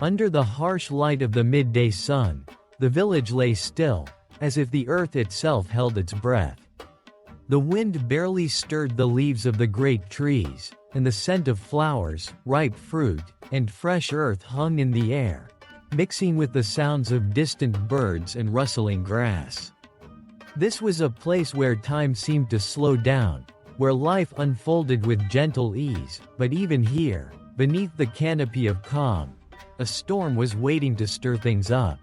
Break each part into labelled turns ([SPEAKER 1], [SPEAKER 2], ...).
[SPEAKER 1] Under the harsh light of the midday sun, the village lay still, as if the earth itself held its breath. The wind barely stirred the leaves of the great trees, and the scent of flowers, ripe fruit, and fresh earth hung in the air, mixing with the sounds of distant birds and rustling grass. This was a place where time seemed to slow down, where life unfolded with gentle ease, but even here, beneath the canopy of calm, a storm was waiting to stir things up.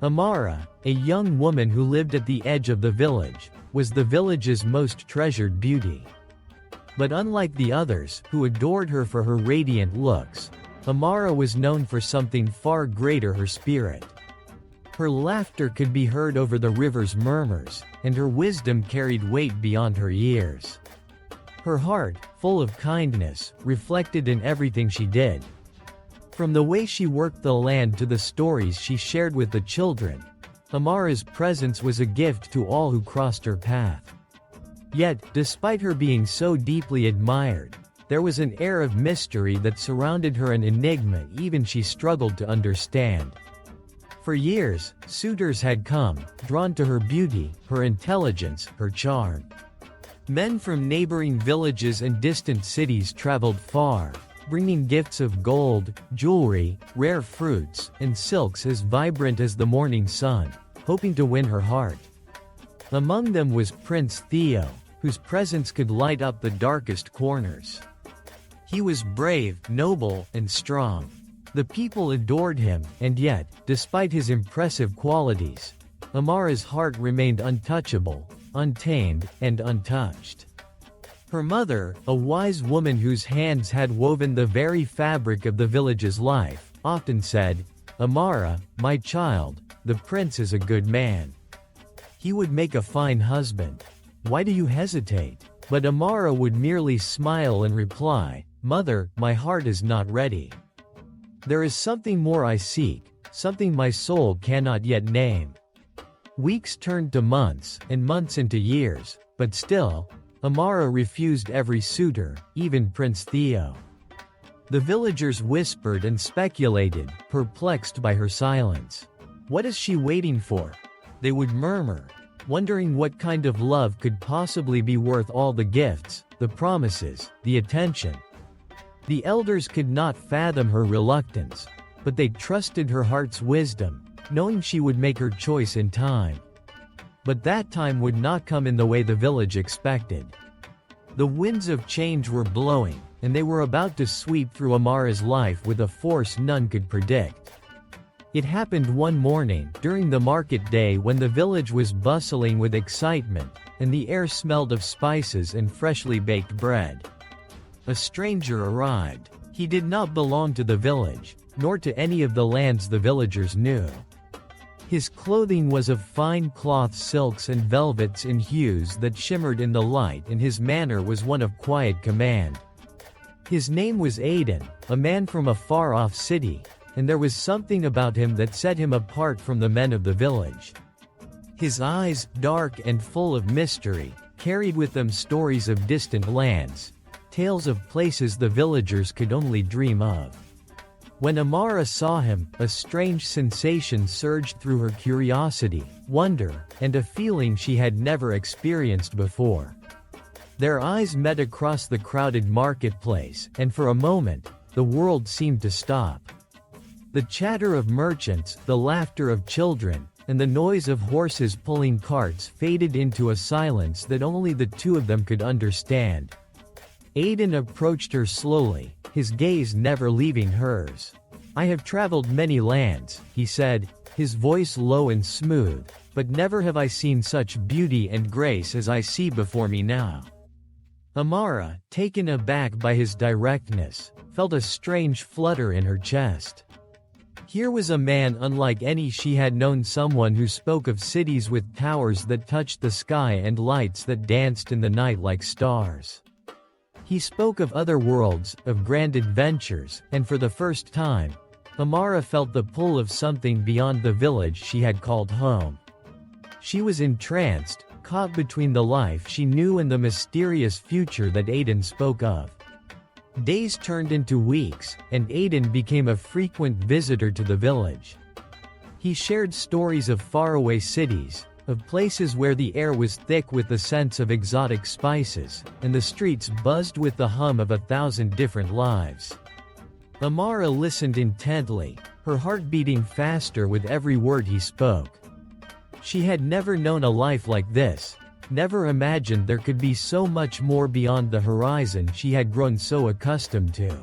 [SPEAKER 1] Amara, a young woman who lived at the edge of the village, was the village's most treasured beauty. But unlike the others, who adored her for her radiant looks, Amara was known for something far greater: her spirit. Her laughter could be heard over the river's murmurs, and her wisdom carried weight beyond her years. Her heart, full of kindness, reflected in everything she did. From the way she worked the land to the stories she shared with the children, Amara's presence was a gift to all who crossed her path. Yet, despite her being so deeply admired, there was an air of mystery that surrounded her, an enigma even she struggled to understand. For years, suitors had come, drawn to her beauty, her intelligence, her charm. Men from neighboring villages and distant cities traveled far, bringing gifts of gold, jewelry, rare fruits, and silks as vibrant as the morning sun, hoping to win her heart. Among them was Prince Theo, whose presence could light up the darkest corners. He was brave, noble, and strong. The people adored him, and yet, despite his impressive qualities, Amara's heart remained untouchable, untamed, and untouched. Her mother, a wise woman whose hands had woven the very fabric of the village's life, often said, "Amara, my child, the prince is a good man. He would make a fine husband. Why do you hesitate?" But Amara would merely smile and reply, "Mother, my heart is not ready. There is something more I seek, something my soul cannot yet name." Weeks turned to months, and months into years, but still, Amara refused every suitor, even Prince Theo. The villagers whispered and speculated, perplexed by her silence. "What is she waiting for?" they would murmur, wondering what kind of love could possibly be worth all the gifts, the promises, the attention. The elders could not fathom her reluctance, but they trusted her heart's wisdom, knowing she would make her choice in time. But that time would not come in the way the village expected. The winds of change were blowing, and they were about to sweep through Amara's life with a force none could predict. It happened one morning, during the market day, when the village was bustling with excitement, and the air smelled of spices and freshly baked bread. A stranger arrived. He did not belong to the village, nor to any of the lands the villagers knew. His clothing was of fine cloth, silks and velvets in hues that shimmered in the light, and his manner was one of quiet command. His name was Aiden, a man from a far-off city, and there was something about him that set him apart from the men of the village. His eyes, dark and full of mystery, carried with them stories of distant lands, tales of places the villagers could only dream of. When Amara saw him, a strange sensation surged through her: curiosity, wonder, and a feeling she had never experienced before. Their eyes met across the crowded marketplace, and for a moment, the world seemed to stop. The chatter of merchants, the laughter of children, and the noise of horses pulling carts faded into a silence that only the two of them could understand. Aiden approached her slowly, his gaze never leaving hers. "I have traveled many lands," he said, his voice low and smooth, "but never have I seen such beauty and grace as I see before me now." Amara, taken aback by his directness, felt a strange flutter in her chest. Here was a man unlike any she had known, someone who spoke of cities with towers that touched the sky and lights that danced in the night like stars. He spoke of other worlds, of grand adventures, and for the first time, Amara felt the pull of something beyond the village she had called home. She was entranced, caught between the life she knew and the mysterious future that Aiden spoke of. Days turned into weeks, and Aiden became a frequent visitor to the village. He shared stories of faraway cities, of places where the air was thick with the scents of exotic spices, and the streets buzzed with the hum of 1,000 different lives. Amara listened intently, her heart beating faster with every word he spoke. She had never known a life like this, never imagined there could be so much more beyond the horizon she had grown so accustomed to.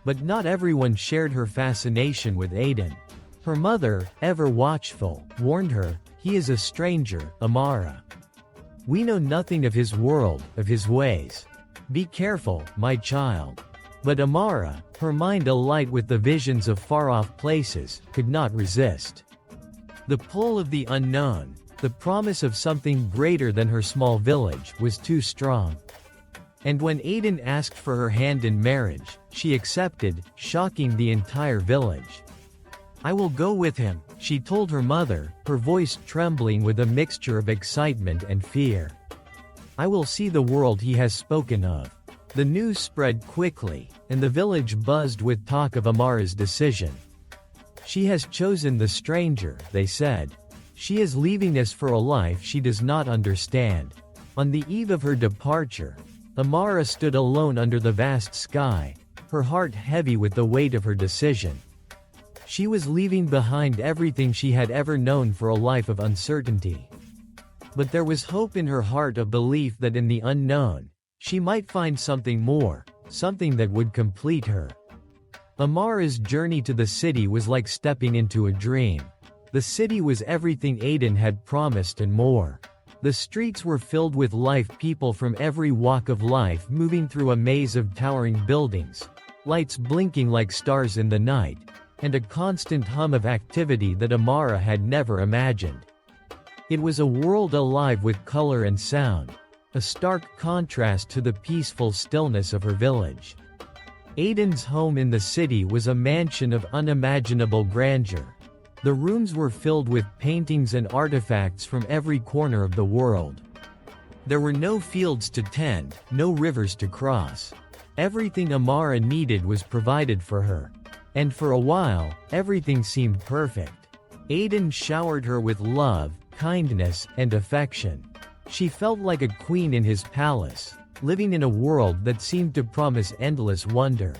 [SPEAKER 1] But not everyone shared her fascination with Aiden. Her mother, ever watchful, warned her, "He is a stranger, Amara. We know nothing of his world, of his ways. Be careful, my child." But Amara, her mind alight with the visions of far-off places, could not resist. The pull of the unknown, the promise of something greater than her small village, was too strong. And when Aiden asked for her hand in marriage, she accepted, shocking the entire village. "I will go with him," she told her mother, her voice trembling with a mixture of excitement and fear. "I will see the world he has spoken of." The news spread quickly, and the village buzzed with talk of Amara's decision. "She has chosen the stranger," they said. "She is leaving us for a life she does not understand." On the eve of her departure, Amara stood alone under the vast sky, her heart heavy with the weight of her decision. She was leaving behind everything she had ever known for a life of uncertainty. But there was hope in her heart, a belief that in the unknown, she might find something more, something that would complete her. Amara's journey to the city was like stepping into a dream. The city was everything Aiden had promised and more. The streets were filled with life, people from every walk of life moving through a maze of towering buildings, lights blinking like stars in the night, and a constant hum of activity that Amara had never imagined. It was a world alive with color and sound, a stark contrast to the peaceful stillness of her village. Aiden's home in the city was a mansion of unimaginable grandeur. The rooms were filled with paintings and artifacts from every corner of the world. There were no fields to tend, no rivers to cross. Everything Amara needed was provided for her. And for a while, everything seemed perfect. Aiden showered her with love, kindness, and affection. She felt like a queen in his palace, living in a world that seemed to promise endless wonder.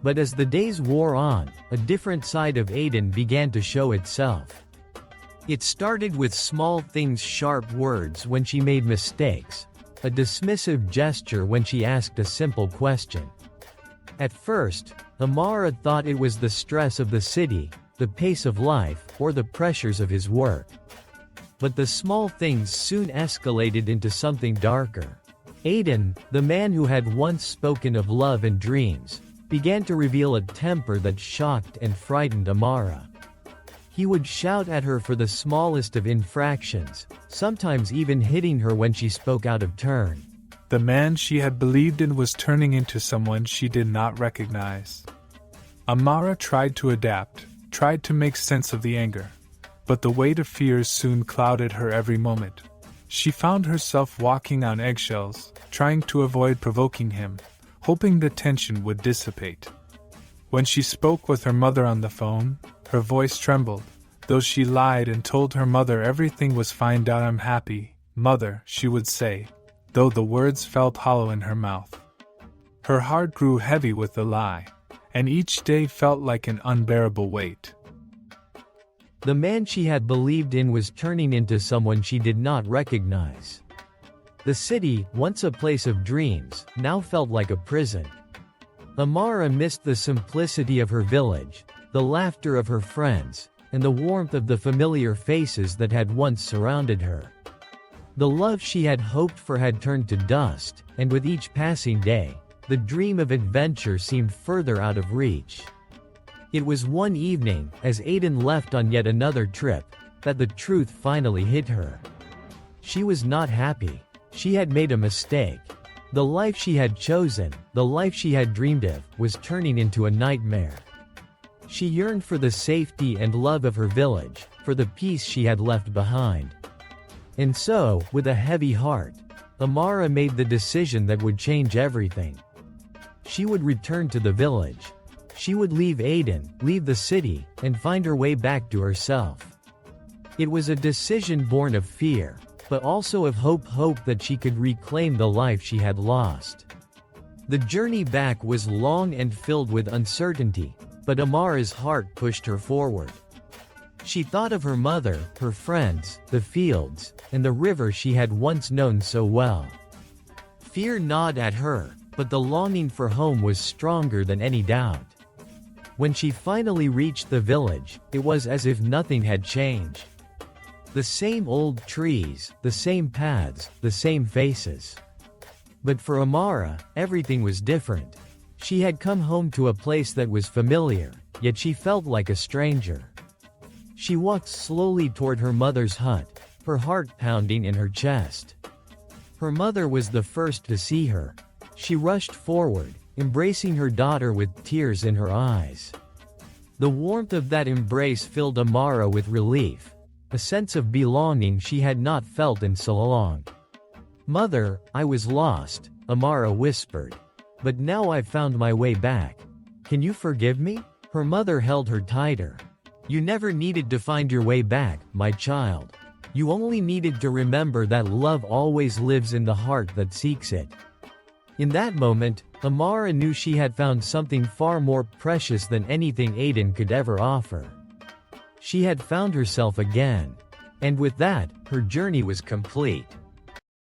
[SPEAKER 1] But as the days wore on, a different side of Aiden began to show itself. It started with small things, sharp words when she made mistakes, a dismissive gesture when she asked a simple question. At first, Amara thought it was the stress of the city, the pace of life, or the pressures of his work. But the small things soon escalated into something darker. Aiden, the man who had once spoken of love and dreams, began to reveal a temper that shocked and frightened Amara. He would shout at her for the smallest of infractions, sometimes even hitting her when she spoke out of turn.
[SPEAKER 2] The man she had believed in was turning into someone she did not recognize. Amara tried to adapt, tried to make sense of the anger, but the weight of fears soon clouded her every moment. She found herself walking on eggshells, trying to avoid provoking him, hoping the tension would dissipate. When she spoke with her mother on the phone, her voice trembled, though she lied and told her mother everything was fine. "I'm happy, Mother," she would say, though the words felt hollow in her mouth. Her heart grew heavy with the lie, and each day felt like an unbearable weight.
[SPEAKER 1] The man she had believed in was turning into someone she did not recognize. The city, once a place of dreams, now felt like a prison. Amara missed the simplicity of her village, the laughter of her friends, and the warmth of the familiar faces that had once surrounded her. The love she had hoped for had turned to dust, and with each passing day, the dream of adventure seemed further out of reach. It was one evening, as Aiden left on yet another trip, that the truth finally hit her. She was not happy. She had made a mistake. The life she had chosen, the life she had dreamed of, was turning into a nightmare. She yearned for the safety and love of her village, for the peace she had left behind. And so, with a heavy heart, Amara made the decision that would change everything. She would return to the village. She would leave Aiden, leave the city, and find her way back to herself. It was a decision born of fear, but also of hope that she could reclaim the life she had lost. The journey back was long and filled with uncertainty, but Amara's heart pushed her forward. She thought of her mother, her friends, the fields, and the river she had once known so well. Fear gnawed at her, but the longing for home was stronger than any doubt. When she finally reached the village, it was as if nothing had changed. The same old trees, the same paths, the same faces. But for Amara, everything was different. She had come home to a place that was familiar, yet she felt like a stranger. She walked slowly toward her mother's hut, her heart pounding in her chest. Her mother was the first to see her. She rushed forward, embracing her daughter with tears in her eyes. The warmth of that embrace filled Amara with relief, a sense of belonging she had not felt in so long. "Mother, I was lost," Amara whispered. "But now I've found my way back. Can you forgive me?" Her mother held her tighter. "You never needed to find your way back, my child. You only needed to remember that love always lives in the heart that seeks it." In that moment, Amara knew she had found something far more precious than anything Aiden could ever offer. She had found herself again. And with that, her journey was complete.